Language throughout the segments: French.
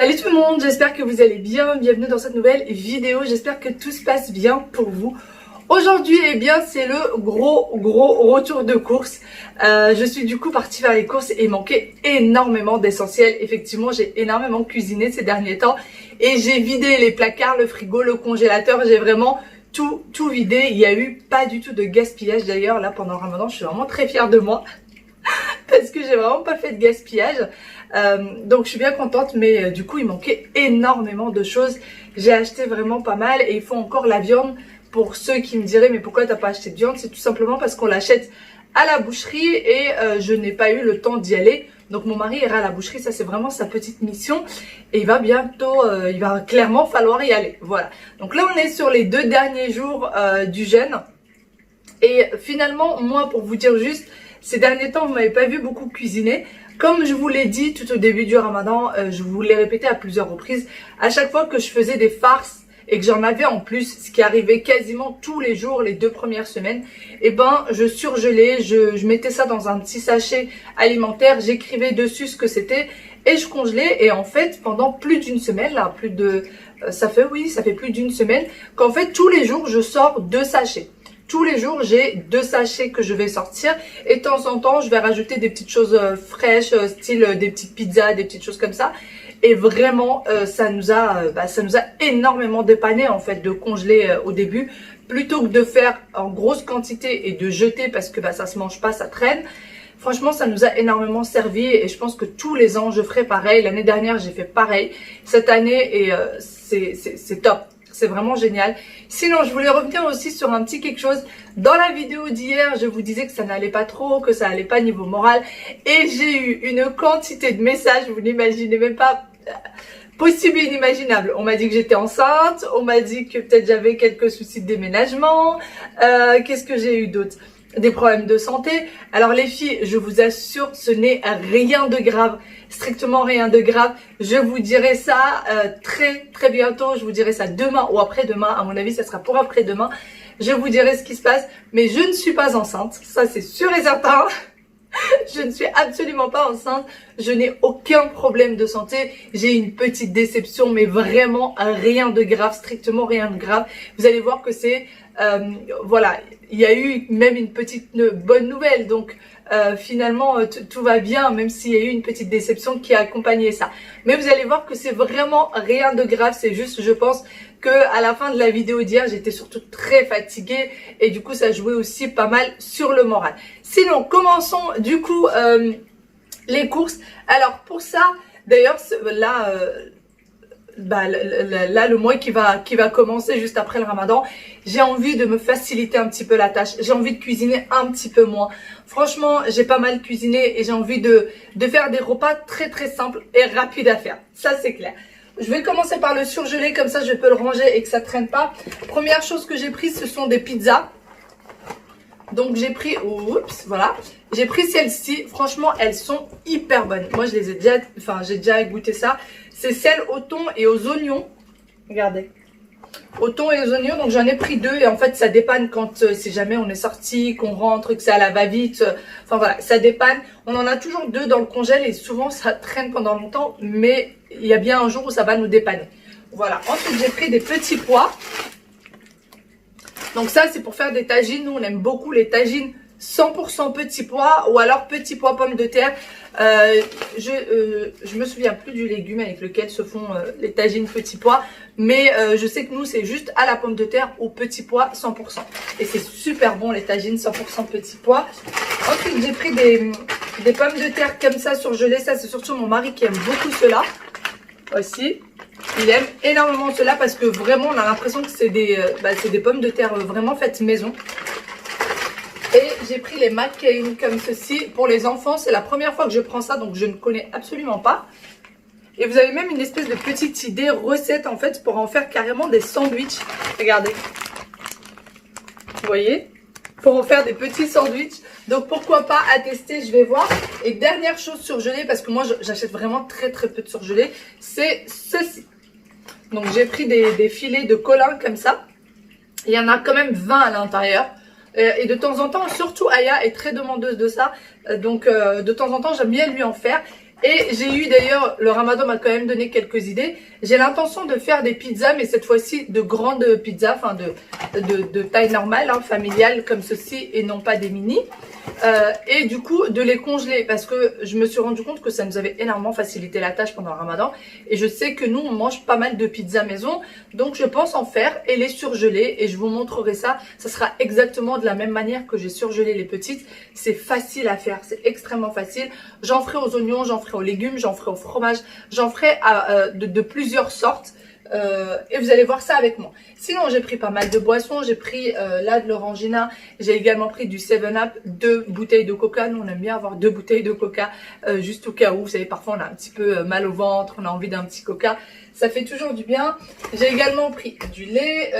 Salut tout le monde, j'espère que vous allez bien, bienvenue dans cette nouvelle vidéo, j'espère que tout se passe bien pour vous. Aujourd'hui, eh bien, c'est le gros retour de course. Je suis du coup partie faire les courses et il manquait énormément d'essentiels. Effectivement, j'ai énormément cuisiné ces derniers temps et j'ai vidé les placards, le frigo, le congélateur, j'ai vraiment tout vidé. Il n'y a eu pas du tout de gaspillage d'ailleurs. Là, pendant le Ramadan, je suis vraiment très fière de moi. Parce que j'ai vraiment pas fait de gaspillage, donc je suis bien contente, mais du coup il manquait énormément de choses. J'ai acheté vraiment pas mal et il faut encore la viande. Pour ceux qui me diraient mais pourquoi t'as pas acheté de viande, c'est tout simplement parce qu'on l'achète à la boucherie et je n'ai pas eu le temps d'y aller. Donc mon mari ira à la boucherie, ça c'est vraiment sa petite mission et il va bientôt, il va clairement falloir y aller. Voilà, donc là on est sur les 2 derniers jours du jeûne et finalement moi, pour vous dire juste, ces derniers temps, vous m'avez pas vu beaucoup cuisiner. Comme je vous l'ai dit tout au début du Ramadan, je vous l'ai répété à plusieurs reprises, à chaque fois que je faisais des farces et que j'en avais en plus, ce qui arrivait quasiment tous les jours, les 2 premières semaines, eh ben, je surgelais, je mettais ça dans un petit sachet alimentaire, j'écrivais dessus ce que c'était et je congelais. Et en fait, pendant plus d'une semaine, là, ça fait plus d'une semaine, qu'en fait, tous les jours, je sors 2 sachets. Tous les jours, j'ai 2 sachets que je vais sortir et de temps en temps, je vais rajouter des petites choses fraîches, style des petites pizzas, des petites choses comme ça. Et vraiment, ça nous a énormément dépanné en fait de congeler au début, plutôt que de faire en grosse quantité et de jeter parce que ça se mange pas, ça traîne. Franchement, ça nous a énormément servi et je pense que tous les ans, je ferai pareil. L'année dernière, j'ai fait pareil. Cette année, et c'est top. C'est vraiment génial. Sinon, je voulais revenir aussi sur un petit quelque chose. Dans la vidéo d'hier, je vous disais que ça n'allait pas trop, que ça allait pas niveau moral. Et j'ai eu une quantité de messages, vous n'imaginez même pas, possible et inimaginable. On m'a dit que j'étais enceinte, on m'a dit que peut-être j'avais quelques soucis de déménagement. Qu'est-ce que j'ai eu d'autre ? Des problèmes de santé. Alors les filles, je vous assure, ce n'est rien de grave, strictement rien de grave. Je vous dirai ça très bientôt, je vous dirai ça demain ou après-demain. À mon avis, ça sera pour après-demain. Je vous dirai ce qui se passe, mais je ne suis pas enceinte, ça c'est sûr et certain. Je ne suis absolument pas enceinte, je n'ai aucun problème de santé, j'ai une petite déception, mais vraiment rien de grave, strictement rien de grave. Vous allez voir que c'est, voilà, il y a eu même une petite bonne nouvelle, donc finalement tout va bien, même s'il y a eu une petite déception qui a accompagné ça. Mais vous allez voir que c'est vraiment rien de grave, c'est juste, je pense, que à la fin de la vidéo d'hier, j'étais surtout très fatiguée et du coup, ça jouait aussi pas mal sur le moral. Sinon, commençons du coup les courses. Alors pour ça, d'ailleurs, là, là, le mois qui va commencer juste après le Ramadan, j'ai envie de me faciliter un petit peu la tâche. J'ai envie de cuisiner un petit peu moins. Franchement, j'ai pas mal cuisiné et j'ai envie de faire des repas très simples et rapides à faire. Ça, c'est clair. Je vais commencer par le surgeler, comme ça je peux le ranger et que ça traîne pas. Première chose que j'ai prise, ce sont des pizzas. Donc j'ai pris, oups, voilà. J'ai pris celles-ci, franchement elles sont hyper bonnes. Moi je les ai déjà, j'ai déjà goûté ça. C'est celles au thon et aux oignons. Regardez. Au thon et aux oignons, donc j'en ai pris 2 et en fait ça dépanne quand si jamais on est sorti, qu'on rentre, que c'est à la va-vite. Enfin voilà, ça dépanne. On en a toujours 2 dans le congèle et souvent ça traîne pendant longtemps, mais il y a bien un jour où ça va nous dépanner. Voilà, ensuite j'ai pris des petits pois. Donc ça c'est pour faire des tagines, nous on aime beaucoup les tagines 100% petits pois ou alors petits pois pommes de terre. Je me souviens plus du légume avec lequel se font les tagines petits pois, mais je sais que nous c'est juste à la pomme de terre ou petits pois 100%. Et c'est super bon les tagines 100% petits pois. Ensuite j'ai pris des pommes de terre comme ça surgelées, ça c'est surtout mon mari qui aime beaucoup cela aussi. Il aime énormément cela parce que vraiment on a l'impression que c'est des pommes de terre vraiment faites maison. Et j'ai pris les McCain comme ceci. Pour les enfants, c'est la première fois que je prends ça, donc je ne connais absolument pas. Et vous avez même une espèce de petite idée, recette en fait, pour en faire carrément des sandwichs. Regardez. Vous voyez? Pour en faire des petits sandwichs. Donc pourquoi pas à tester, je vais voir. Et dernière chose surgelée, parce que moi j'achète vraiment très peu de surgelé, c'est ceci. Donc j'ai pris des filets de colin comme ça. Il y en a quand même 20 à l'intérieur. Et de temps en temps, surtout Aya est très demandeuse de ça. Donc de temps en temps, j'aime bien lui en faire. Et j'ai eu d'ailleurs, le ramadan m'a quand même donné quelques idées. J'ai l'intention de faire des pizzas, mais cette fois-ci de grandes pizzas, enfin de taille normale, hein, familiale comme ceci, et non pas des mini. Et du coup de les congeler, parce que je me suis rendu compte que ça nous avait énormément facilité la tâche pendant le ramadan. Et je sais que nous on mange pas mal de pizzas maison, donc je pense en faire et les surgeler. Et je vous montrerai ça. Ça sera exactement de la même manière que j'ai surgelé les petites. C'est facile à faire, c'est extrêmement facile. J'en ferai aux oignons, j'en ferai aux légumes, j'en ferai au fromage, j'en ferai de plusieurs sortes. Et vous allez voir ça avec moi. Sinon j'ai pris pas mal de boissons. J'ai pris là de l'orangina. J'ai également pris du 7-Up, 2 bouteilles de coca. Nous on aime bien avoir 2 bouteilles de coca juste au cas où. Vous savez, parfois on a un petit peu mal au ventre, on a envie d'un petit coca. Ça fait toujours du bien. J'ai également pris du lait,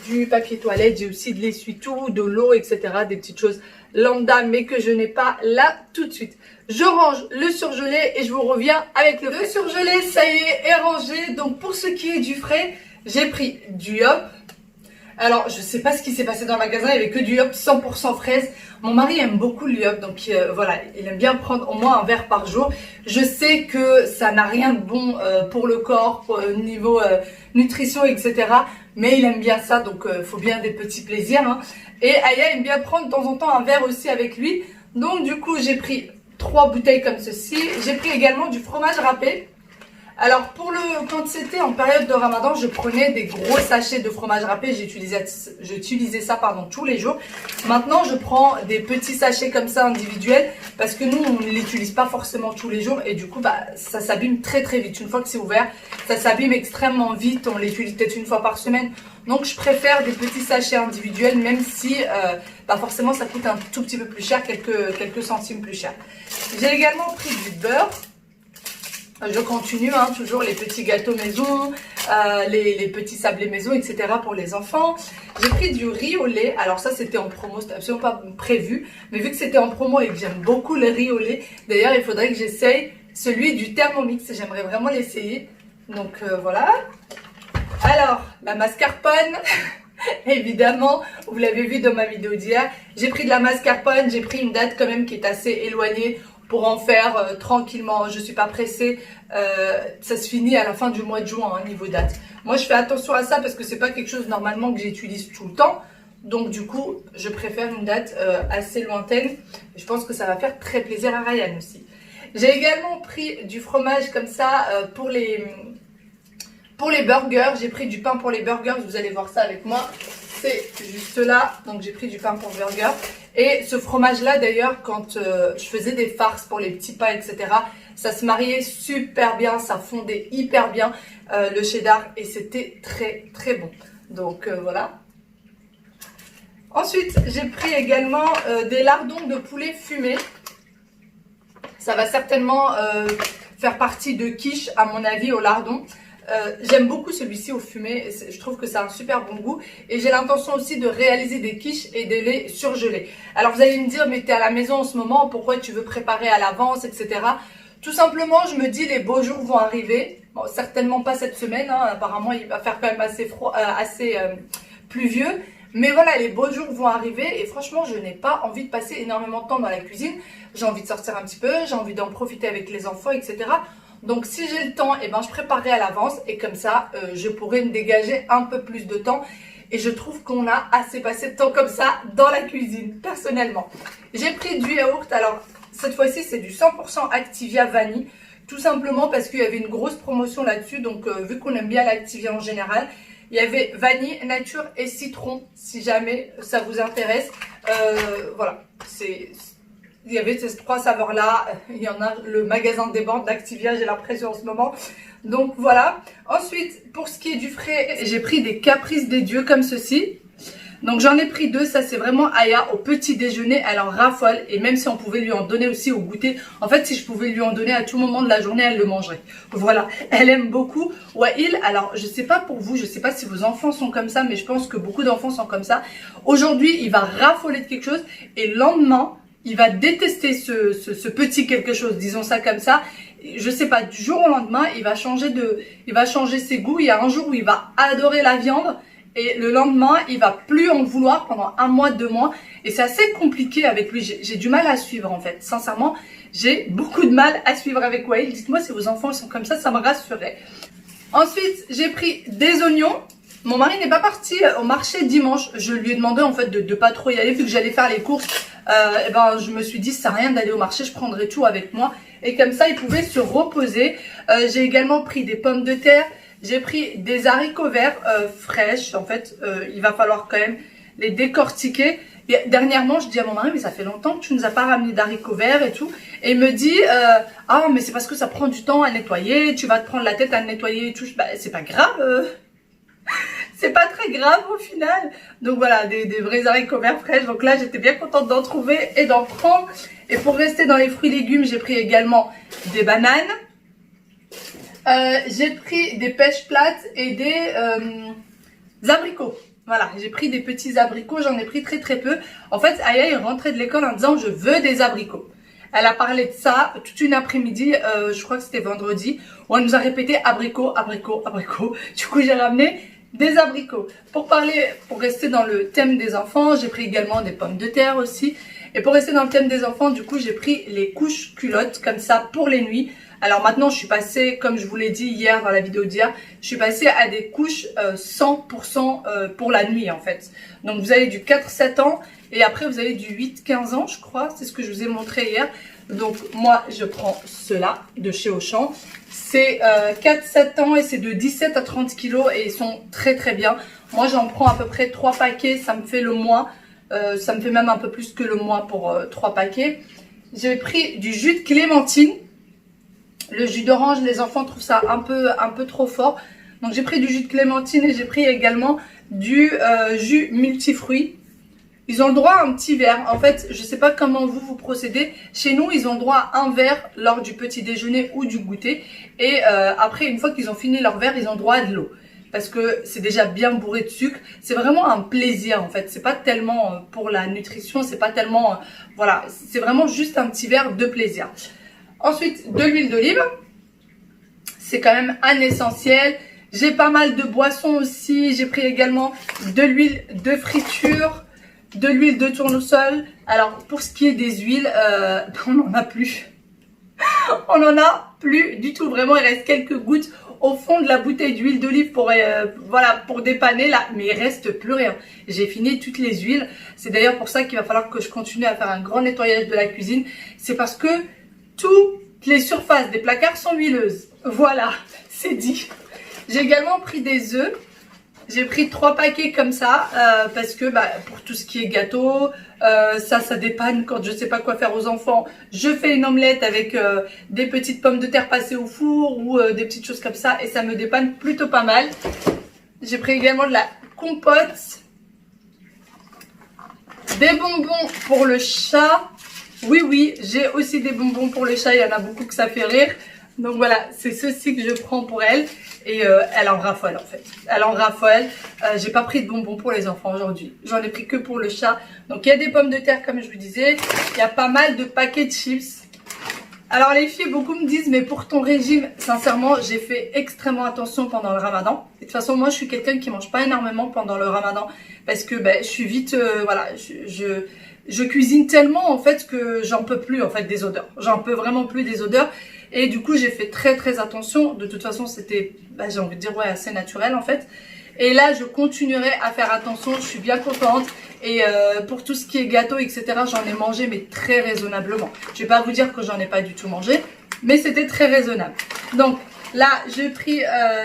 du papier toilette. J'ai aussi de l'essuie-tout, de l'eau, etc. Des petites choses lambda mais que je n'ai pas là tout de suite. Je range le surgelé et je vous reviens avec le frais. Le surgelé, ça y est rangé. Donc pour ce qui est du frais, j'ai pris du yop. Alors je sais pas ce qui s'est passé dans le magasin, il n'y avait que du yop 100% fraise. Mon mari aime beaucoup le yop, donc voilà, il aime bien prendre au moins un verre par jour. Je sais que ça n'a rien de bon pour le corps, niveau nutrition, etc. Mais il aime bien ça, donc faut bien des petits plaisirs, hein. Et Aya aime bien prendre de temps en temps un verre aussi avec lui. Donc du coup j'ai pris 3 bouteilles comme ceci. J'ai pris également du fromage râpé. Alors quand c'était en période de ramadan, je prenais des gros sachets de fromage râpé. J'utilisais ça tous les jours. Maintenant je prends des petits sachets comme ça individuels, parce que nous on ne l'utilise pas forcément tous les jours. Et du coup ça s'abîme très très vite. Une fois que c'est ouvert, ça s'abîme extrêmement vite. On l'utilise peut-être une fois par semaine. Donc je préfère des petits sachets individuels, même si forcément ça coûte un tout petit peu plus cher, quelques centimes plus cher. J'ai également pris du beurre. Je continue, hein, toujours les petits gâteaux maison, les petits sablés maison, etc. pour les enfants. J'ai pris du riz au lait. Alors ça, c'était en promo, c'était absolument pas prévu. Mais vu que c'était en promo et que j'aime beaucoup le riz au lait, d'ailleurs, il faudrait que j'essaye celui du Thermomix. J'aimerais vraiment l'essayer. Donc voilà. Alors, la mascarpone, évidemment, vous l'avez vu dans ma vidéo d'hier. J'ai pris de la mascarpone, j'ai pris une date quand même qui est assez éloignée, pour en faire tranquillement. Je suis pas pressée. Ça se finit à la fin du mois de juin, hein, niveau date. Moi je fais attention à ça parce que c'est pas quelque chose normalement que j'utilise tout le temps. Donc du coup je préfère une date assez lointaine. Je pense que ça va faire très plaisir à Ryan aussi. J'ai également pris du fromage comme ça pour les burgers. J'ai pris du pain pour les burgers. Vous allez voir ça avec moi. C'est juste là. Donc j'ai pris du pain pour burger. Et ce fromage là d'ailleurs, quand je faisais des farces pour les petits pains, etc., ça se mariait super bien, ça fondait hyper bien le cheddar et c'était très très bon. Donc voilà. Ensuite j'ai pris également des lardons de poulet fumés. Ça va certainement faire partie de quiche à mon avis au lardon. J'aime beaucoup celui-ci au fumé, je trouve que ça a un super bon goût et j'ai l'intention aussi de réaliser des quiches et de les surgeler. Alors vous allez me dire, mais tu es à la maison en ce moment, pourquoi tu veux préparer à l'avance, etc. Tout simplement, je me dis les beaux jours vont arriver. Bon, certainement pas cette semaine, hein. Apparemment il va faire quand même assez froid, assez pluvieux. Mais voilà, les beaux jours vont arriver et franchement, je n'ai pas envie de passer énormément de temps dans la cuisine. J'ai envie de sortir un petit peu, j'ai envie d'en profiter avec les enfants, etc. Donc si j'ai le temps, je préparerai à l'avance et comme ça, je pourrai me dégager un peu plus de temps. Et je trouve qu'on a assez passé de temps comme ça dans la cuisine, personnellement. J'ai pris du yaourt, alors cette fois-ci c'est du 100% Activia vanille. Tout simplement parce qu'il y avait une grosse promotion là-dessus. Donc vu qu'on aime bien l'Activia en général, il y avait vanille, nature et citron, si jamais ça vous intéresse. Voilà, il y avait ces 3 saveurs-là. Il y en a, le magasin déborde d'Activia, j'ai l'impression en ce moment. Donc voilà. Ensuite, pour ce qui est du frais, j'ai pris des caprices des dieux comme ceci. Donc j'en ai pris 2, ça c'est vraiment Aya au petit déjeuner, elle en raffole. Et même si on pouvait lui en donner aussi au goûter, en fait si je pouvais lui en donner à tout moment de la journée, elle le mangerait. Voilà, elle aime beaucoup Wail. Alors je sais pas pour vous, je sais pas si vos enfants sont comme ça, mais je pense que beaucoup d'enfants sont comme ça. Aujourd'hui il va raffoler de quelque chose et le lendemain il va détester ce petit quelque chose, disons ça comme ça. Je sais pas, du jour au lendemain il va changer ses goûts. Il y a un jour où il va adorer la viande et le lendemain il va plus en vouloir pendant 1 mois, 2 mois. Et c'est assez compliqué avec lui, j'ai du mal à suivre en fait, sincèrement. j'ai beaucoup de mal à suivre avec Wael. Dites-moi si vos enfants sont comme ça me rassurerait. Ensuite, j'ai pris des oignons. Mon mari n'est pas parti au marché dimanche. Je lui ai demandé en fait de pas trop y aller vu que j'allais faire les courses. Et ben, je me suis dit, ça sert à rien d'aller au marché, je prendrai tout avec moi. Et comme ça, il pouvait se reposer. J'ai également pris des pommes de terre. J'ai pris des haricots verts fraîches. En fait, il va falloir quand même les décortiquer. Et dernièrement, je dis à mon mari, mais ça fait longtemps que tu nous as pas ramené d'haricots verts et tout. Et il me dit, ah, mais c'est parce que ça prend du temps à nettoyer. Tu vas te prendre la tête à le nettoyer et tout. Bah, c'est pas grave. C'est pas très grave au final. Donc voilà, des vrais haricots verts fraîches. Donc là, j'étais bien contente d'en trouver et d'en prendre. Et pour rester dans les fruits et légumes, j'ai pris également des bananes. J'ai pris des pêches plates et des abricots. Voilà, j'ai pris des petits abricots, j'en ai pris très très peu. En fait, Aya est rentrée de l'école en disant « je veux des abricots ». Elle a parlé de ça toute une après-midi, je crois que c'était vendredi, où elle nous a répété abricots, abricots, abricots. Du coup, j'ai ramené des abricots. Pour rester dans le thème des enfants, j'ai pris également des pommes de terre aussi. Et pour rester dans le thème des enfants, du coup, j'ai pris les couches culottes comme ça pour les nuits. Alors maintenant, je suis passée, comme je vous l'ai dit hier dans la vidéo d'hier, je suis passée à des couches 100% pour la nuit en fait. Donc vous avez du 4-7 ans et après vous avez du 8-15 ans, je crois. C'est ce que je vous ai montré hier. Donc moi, je prends ceux-là de chez Auchan. C'est 4-7 ans et c'est de 17 à 30 kilos et ils sont très très bien. Moi, j'en prends à peu près 3 paquets, ça me fait le mois. Ça me fait même un peu plus que le mois pour 3 paquets. J'ai pris du jus de clémentine. Le jus d'orange, les enfants trouvent ça un peu trop fort. Donc j'ai pris du jus de clémentine et j'ai pris également du jus multifruits. Ils ont le droit à un petit verre. En fait, je ne sais pas comment vous procédez. Chez nous, ils ont le droit à un verre lors du petit déjeuner ou du goûter. Et après, une fois qu'ils ont fini leur verre, ils ont le droit à de l'eau. Parce que c'est déjà bien bourré de sucre. C'est vraiment un plaisir en fait. C'est pas tellement pour la nutrition, c'est pas tellement... voilà, c'est vraiment juste un petit verre de plaisir. Ensuite, de l'huile d'olive. C'est quand même un essentiel. J'ai pas mal de boissons aussi. J'ai pris également de l'huile de friture, de l'huile de tournesol. Alors, pour ce qui est des huiles, on n'en a plus. On n'en a plus du tout. Vraiment, il reste quelques gouttes au fond de la bouteille d'huile d'olive pour, voilà, pour dépanner là. Mais il reste plus rien. J'ai fini toutes les huiles. C'est d'ailleurs pour ça qu'il va falloir que je continue à faire un grand nettoyage de la cuisine. C'est parce que toutes les surfaces des placards sont huileuses. Voilà, c'est dit. J'ai également pris des œufs. J'ai pris 3 paquets comme ça parce que pour tout ce qui est gâteau, ça dépanne quand je sais pas quoi faire aux enfants. Je fais une omelette avec des petites pommes de terre passées au four ou des petites choses comme ça et ça me dépanne plutôt pas mal. J'ai pris également de la compote, des bonbons pour le chat. Oui, j'ai aussi des bonbons pour le chat, il y en a beaucoup que ça fait rire. Donc voilà, c'est ceci que je prends pour elle. Et elle en raffole en fait. Elle en raffole. J'ai pas pris de bonbons pour les enfants aujourd'hui. J'en ai pris que pour le chat. Donc il y a des pommes de terre comme je vous disais. Il y a pas mal de paquets de chips. Alors les filles, beaucoup me disent, mais pour ton régime, sincèrement, j'ai fait extrêmement attention pendant le ramadan. Et de toute façon, moi je suis quelqu'un qui mange pas énormément pendant le ramadan. Parce que je suis vite, voilà, je cuisine tellement en fait que j'en peux plus en fait des odeurs. J'en peux vraiment plus des odeurs. Et du coup, j'ai fait très très attention. De toute façon, c'était, j'ai envie de dire, ouais, assez naturel en fait. Et là, je continuerai à faire attention. Je suis bien contente. Et pour tout ce qui est gâteau, etc., j'en ai mangé, mais très raisonnablement. Je vais pas vous dire que j'en ai pas du tout mangé, mais c'était très raisonnable. Donc là, j'ai pris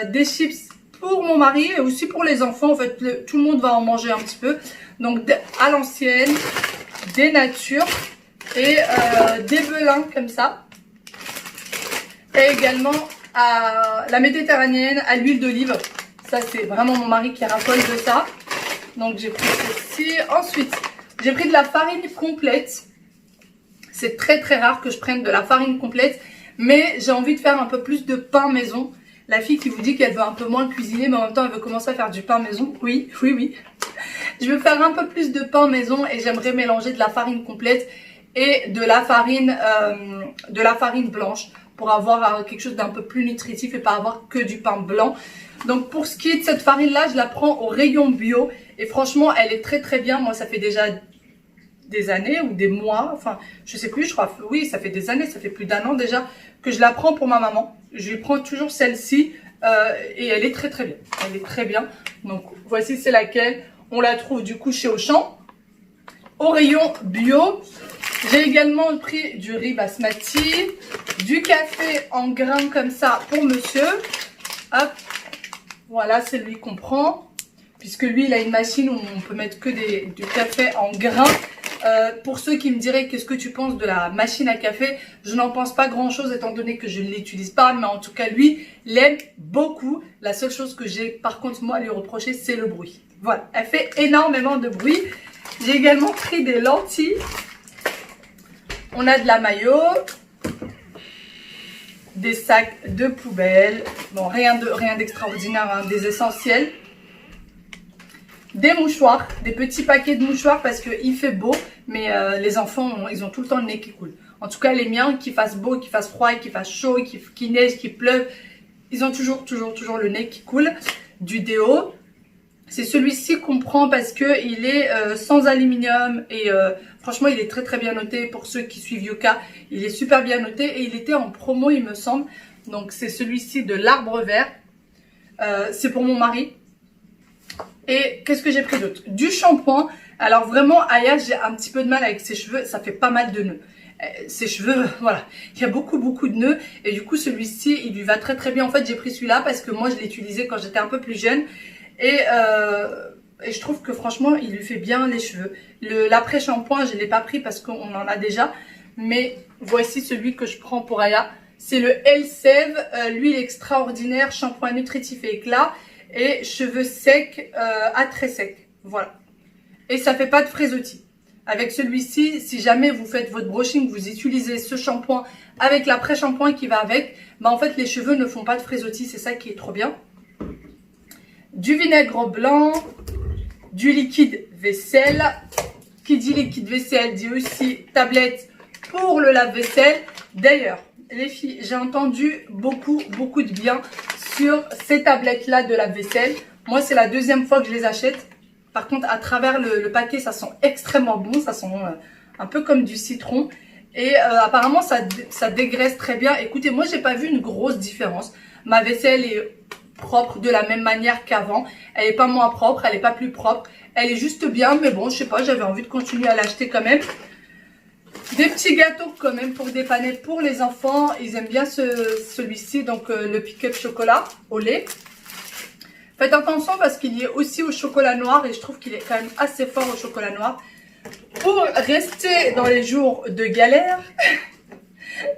des chips pour mon mari et aussi pour les enfants. En fait, tout le monde va en manger un petit peu. Donc à l'ancienne, des natures et des belins comme ça. Et également à la méditerranéenne, à l'huile d'olive. Ça, c'est vraiment mon mari qui raffole de ça. Donc, j'ai pris ceci. Ensuite, j'ai pris de la farine complète. C'est très, très rare que je prenne de la farine complète. Mais j'ai envie de faire un peu plus de pain maison. La fille qui vous dit qu'elle veut un peu moins cuisiner, mais en même temps, elle veut commencer à faire du pain maison. Oui. Je veux faire un peu plus de pain maison et j'aimerais mélanger de la farine complète et de la farine blanche, pour avoir quelque chose d'un peu plus nutritif et pas avoir que du pain blanc. Donc pour ce qui est de cette farine là, je la prends au rayon bio et franchement elle est très très bien. Moi ça fait déjà des années ou des mois, enfin je sais plus, je crois, oui ça fait des années, ça fait plus d'1 an déjà que je la prends pour ma maman. Je lui prends toujours celle-ci et elle est très très bien, elle est très bien. Donc voici c'est laquelle, on la trouve du coup chez Auchan, au rayon bio. J'ai également pris du riz basmati, du café en grains comme ça pour monsieur. Hop, voilà c'est lui qu'on prend. Puisque lui, il a une machine où on peut mettre que du café en grains. Pour ceux qui me diraient qu'est-ce que tu penses de la machine à café, je n'en pense pas grand-chose étant donné que je ne l'utilise pas. Mais en tout cas, lui, l'aime beaucoup. La seule chose que j'ai par contre moi à lui reprocher, c'est le bruit. Voilà, elle fait énormément de bruit. J'ai également pris des lentilles. On a de la mayo, des sacs de poubelle. Bon, rien d'extraordinaire, hein, des essentiels. Des mouchoirs, des petits paquets de mouchoirs parce qu'il fait beau, mais les enfants, ils ont tout le temps le nez qui coule. En tout cas, les miens, qu'il fasse beau, qu'il fasse froid, qu'il fasse chaud, qu'il neige, qu'il pleuve, ils ont toujours le nez qui coule. Du déo, c'est celui-ci qu'on prend parce que il est sans aluminium et franchement, il est très très bien noté pour ceux qui suivent Yoka. Il est super bien noté et il était en promo, il me semble. Donc, c'est celui-ci de l'Arbre Vert. C'est pour mon mari. Et qu'est-ce que j'ai pris d'autre? Du shampoing. Alors vraiment, Aya, j'ai un petit peu de mal avec ses cheveux. Ça fait pas mal de nœuds. Ses cheveux, voilà. Il y a beaucoup de nœuds. Et du coup, celui-ci, il lui va très très bien. En fait, j'ai pris celui-là parce que moi, je l'ai utilisé quand j'étais un peu plus jeune. Et je trouve que franchement, il lui fait bien les cheveux. L'après-shampoing, je ne l'ai pas pris parce qu'on en a déjà. Mais voici celui que je prends pour Aya. C'est le Elseve, l'huile extraordinaire, shampoing nutritif et éclat. Et cheveux secs à très secs. Voilà. Et ça fait pas de frisottis. Avec celui-ci, si jamais vous faites votre brushing, vous utilisez ce shampoing avec l'après-shampoing qui va avec, bah en fait les cheveux ne font pas de frisottis. C'est ça qui est trop bien. Du vinaigre blanc, du liquide vaisselle. Qui dit liquide vaisselle dit aussi tablette pour le lave-vaisselle. D'ailleurs, les filles, j'ai entendu beaucoup de bien sur ces tablettes là de lave-vaisselle. Moi c'est la deuxième fois que je les achète. Par contre à travers le paquet ça sent extrêmement bon. Ça sent un peu comme du citron. Et apparemment ça dégraisse très bien. Écoutez, moi j'ai pas vu une grosse différence. Ma vaisselle est propre de la même manière qu'avant. Elle est pas moins propre, elle est pas plus propre. Elle est juste bien, mais bon je sais pas, j'avais envie de continuer à l'acheter quand même. Des petits gâteaux quand même pour dépanner pour les enfants. Ils aiment bien celui-ci, donc le pick-up chocolat au lait. Faites attention parce qu'il y est aussi au chocolat noir et je trouve qu'il est quand même assez fort au chocolat noir. Pour rester dans les jours de galère,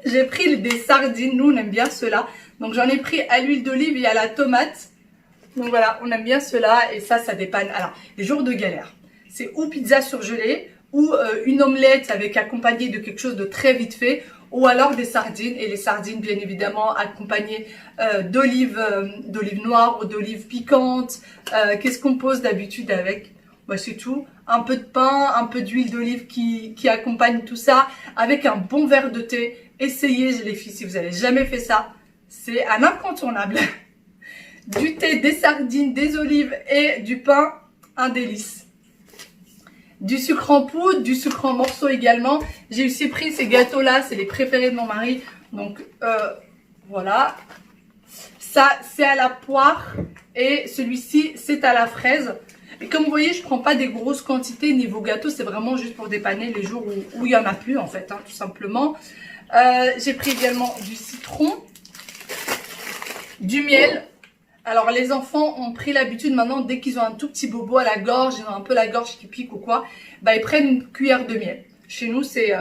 j'ai pris des sardines. Nous, on aime bien ceux-là. Donc j'en ai pris à l'huile d'olive et à la tomate. Donc voilà, on aime bien ceux-là et ça dépanne. Alors, les jours de galère, c'est ou pizza surgelée, ou une omelette avec accompagné de quelque chose de très vite fait, ou alors des sardines, et les sardines bien évidemment accompagnées d'olives noires ou d'olives piquantes. Qu'est-ce qu'on pose d'habitude avec? Bah, c'est tout, un peu de pain, un peu d'huile d'olive qui accompagne tout ça, avec un bon verre de thé. Essayez les filles, si vous n'avez jamais fait ça, c'est un incontournable. Du thé, des sardines, des olives et du pain, un délice. Du sucre en poudre, du sucre en morceaux également. J'ai aussi pris ces gâteaux-là, c'est les préférés de mon mari. Donc, voilà. Ça, c'est à la poire et celui-ci, c'est à la fraise. Et comme vous voyez, je ne prends pas des grosses quantités niveau gâteau. C'est vraiment juste pour dépanner les jours où il n'y en a plus, en fait, hein, tout simplement. J'ai pris également du citron, du miel. Alors les enfants ont pris l'habitude maintenant, dès qu'ils ont un tout petit bobo à la gorge, ils ont un peu la gorge qui pique ou quoi, bah ils prennent une cuillère de miel. Chez nous c'est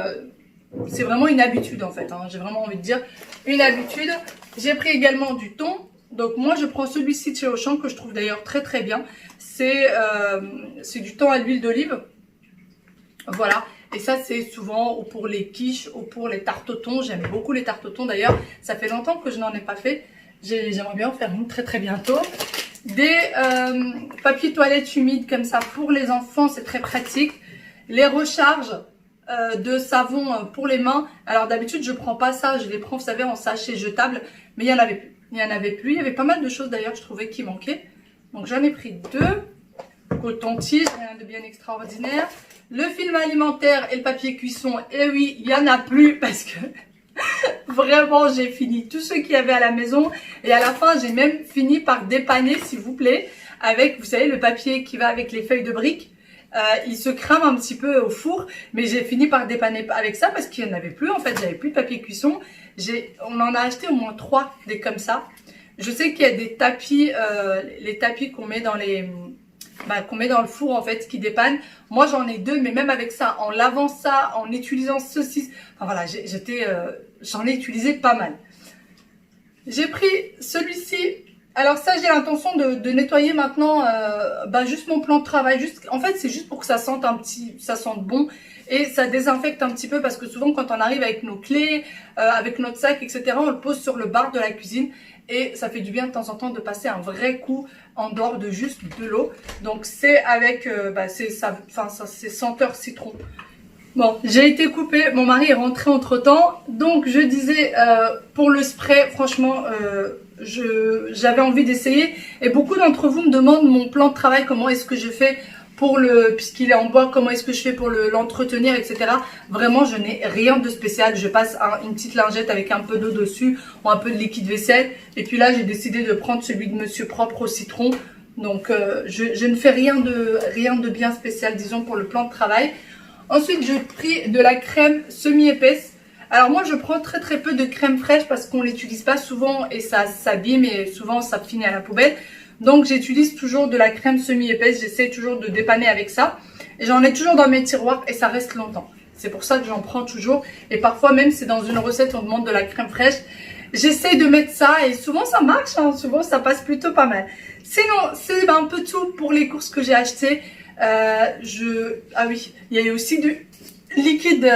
vraiment une habitude en fait, hein. J'ai vraiment envie de dire une habitude. J'ai pris également du thon. Donc moi je prends celui-ci de chez Auchan que je trouve d'ailleurs très très bien. C'est du thon à l'huile d'olive. Voilà. Et ça c'est souvent ou pour les quiches ou pour les tartes au thon. J'aime beaucoup les tartes au thon d'ailleurs. Ça fait longtemps que je n'en ai pas fait. J'aimerais bien en faire une très très bientôt. Des papiers toilettes humides comme ça pour les enfants, c'est très pratique. Les recharges de savon pour les mains. Alors d'habitude je prends pas ça, je les prends vous savez en sachet jetable. Mais il n'y en avait plus. Il y avait pas mal de choses d'ailleurs que je trouvais qui manquaient. Donc j'en ai pris deux. coton-tige, rien de bien extraordinaire. Le film alimentaire et le papier cuisson, et oui, il n'y en a plus parce que vraiment j'ai fini tout ce qu'il y avait à la maison. Et à la fin, j'ai même fini par dépanner, s'il vous plaît, avec, vous savez, le papier qui va avec les feuilles de briques. Il se crame un petit peu au four, mais j'ai fini par dépanner avec ça parce qu'il n'y en avait plus. En fait, j'avais plus de papier cuisson. On en a acheté au moins 3 des comme ça. Je sais qu'il y a des tapis, les tapis qu'on met dans qu'on met dans le four en fait, qui dépannent. Moi, j'en ai 2, mais même avec ça, en lavant ça, en utilisant ceci, enfin voilà, j'en ai utilisé pas mal. J'ai pris celui-ci. Alors ça, j'ai l'intention de nettoyer maintenant juste mon plan de travail. En fait, c'est juste pour que ça sente ça sente bon et ça désinfecte un petit peu parce que souvent quand on arrive avec nos clés, avec notre sac, etc., on le pose sur le bar de la cuisine et ça fait du bien de temps en temps de passer un vrai coup en dehors de juste de l'eau. Donc c'est avec, c'est senteur citron. Bon, j'ai été coupée, mon mari est rentré entre temps, donc je disais pour le spray, franchement, j'avais envie d'essayer et beaucoup d'entre vous me demandent mon plan de travail, comment est-ce que je fais pour puisqu'il est en bois, comment est-ce que je fais pour l'entretenir, etc. Vraiment, je n'ai rien de spécial, je passe une petite lingette avec un peu d'eau dessus ou un peu de liquide vaisselle et puis là j'ai décidé de prendre celui de Monsieur Propre au citron, donc je ne fais rien de bien spécial, disons, pour le plan de travail. Ensuite, j'ai pris de la crème semi-épaisse. Alors moi, je prends très peu de crème fraîche parce qu'on l'utilise pas souvent et ça s'abîme et souvent ça finit à la poubelle. Donc j'utilise toujours de la crème semi-épaisse. J'essaie toujours de dépanner avec ça. Et j'en ai toujours dans mes tiroirs et ça reste longtemps. C'est pour ça que j'en prends toujours. Et parfois même, c'est dans une recette, on demande de la crème fraîche. J'essaie de mettre ça et souvent ça marche, hein. Souvent ça passe plutôt pas mal. Sinon, c'est un peu tout pour les courses que j'ai achetées. Ah oui, il y a eu aussi du liquide,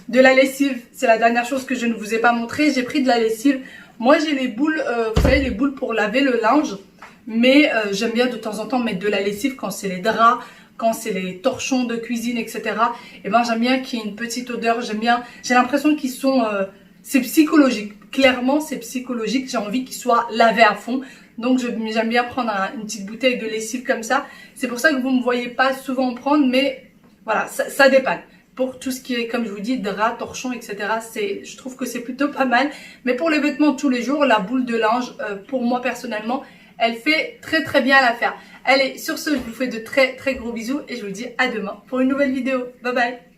de la lessive. C'est la dernière chose que je ne vous ai pas montré. J'ai pris de la lessive. Moi, j'ai les boules, vous savez, les boules pour laver le linge. Mais j'aime bien de temps en temps mettre de la lessive quand c'est les draps, quand c'est les torchons de cuisine, etc. Et ben, j'aime bien qu'il y ait une petite odeur. J'aime bien. J'ai l'impression qu'ils sont, c'est psychologique. Clairement, c'est psychologique. J'ai envie qu'ils soient lavés à fond. Donc j'aime bien prendre une petite bouteille de lessive comme ça. C'est pour ça que vous ne me voyez pas souvent en prendre, mais voilà, ça dépanne. Pour tout ce qui est, comme je vous dis, draps, torchons, etc. Je trouve que c'est plutôt pas mal. Mais pour les vêtements tous les jours, la boule de linge, pour moi personnellement, elle fait très bien l'affaire. Allez, sur ce, je vous fais de très gros bisous et je vous dis à demain pour une nouvelle vidéo. Bye bye.